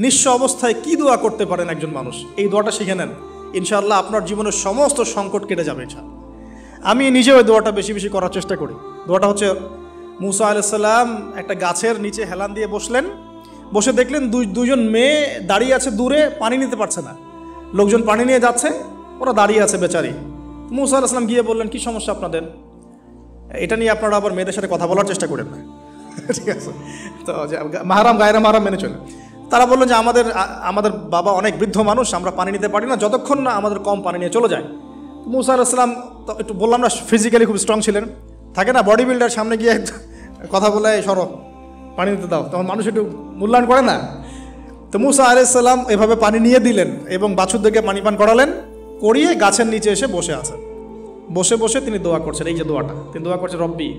নিঃস্ব অবস্থায় কি দোয়া করতে পারেন একজন মানুষ, এই দোয়াটা শিখে নেন, ইনশাআল্লাহ আপনার জীবনের সমস্ত সংকট কেটে যাবে। আমি নিজেও ওই দোয়াটা বেশি বেশি করার চেষ্টা করি। দোয়াটা হচ্ছে, মুসা আলাইহিস সালাম একটা গাছের নিচে হেলান দিয়ে বসলেন, বসে দেখলেন দুইজন মেয়ে দাঁড়িয়ে আছে দূরে, পানি নিতে পারছে না, লোকজন পানি নিয়ে যাচ্ছে, ওরা দাঁড়িয়ে আছে বেচারি। মুসা আলাইহিস সালাম গিয়ে বললেন, কি সমস্যা আপনাদের? এটা নিয়ে আপনারা আবার মেয়েদের সাথে কথা বলার চেষ্টা করেন না, ঠিক আছে? তো মাহারাম গায়রা মাহারাম মেনে চলে। তারা বললেন যে আমাদের বাবা অনেক বৃদ্ধ মানুষ, আমরা পানি নিতে পারি না যতক্ষণ না আমাদের কম পানি নিয়ে চলে যায়। মুসা আলাইহিস সালাম তো একটু বললাম না, ফিজিক্যালি খুব স্ট্রং ছিলেন, থাকে না বডি বিল্ডার, সামনে গিয়ে কথা বলে সরো পানি নিতে দাও, তখন মানুষ একটু মূল্যায়ন করে না। তো মুসা আলাইহিস সালাম এভাবে পানি নিয়ে দিলেন এবং বাছুরদেরকে পানি পান করালেন, করিয়ে গাছের নিচে এসে বসে আছেন। বসে বসে তিনি দোয়া করছেন, এই যে দোয়াটা তিনি দোয়া করছেন, রব্বি,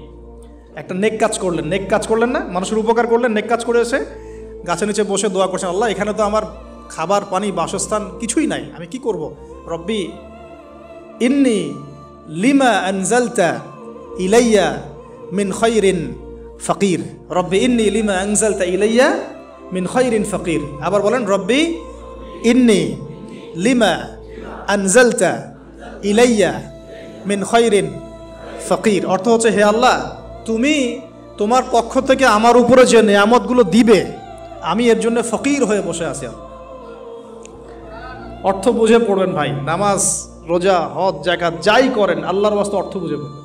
একটা নেক কাজ করলেন, নেক কাজ করলেন না, মানুষের উপকার করলেন, নেক কাজ করে এসে গাছের নিচে বসে দোয়া করছেন, আল্লাহ এখানে তো আমার খাবার পানি বাসস্থান কিছুই নাই, আমি কি করব? রব্বি ইন্নি লিমা আনজালতা ইলাইয়া মিন খায়রিন ফাকির, রব্বি ইন্নি লিমা আনজালতা ইলাইয়া মিন খায়রিন ফাকির। আবার বলেন, রব্বি ইন্নি লিমা আনজালতা ইলাইয়া মিন খায়রিন ফাকির। অর্থ হচ্ছে, হে আল্লাহ, তুমি তোমার পক্ষ থেকে আমার উপরে যে নিয়ামতগুলো দিবে, আমি এর জন্য ফকির হয়ে বসে আছি। অর্থ বুঝে পড়বেন ভাই, নামাজ রোজা হজ জাকাত যাই করেন আল্লাহর ওয়াস্তে অর্থ বুঝে পড়বেন।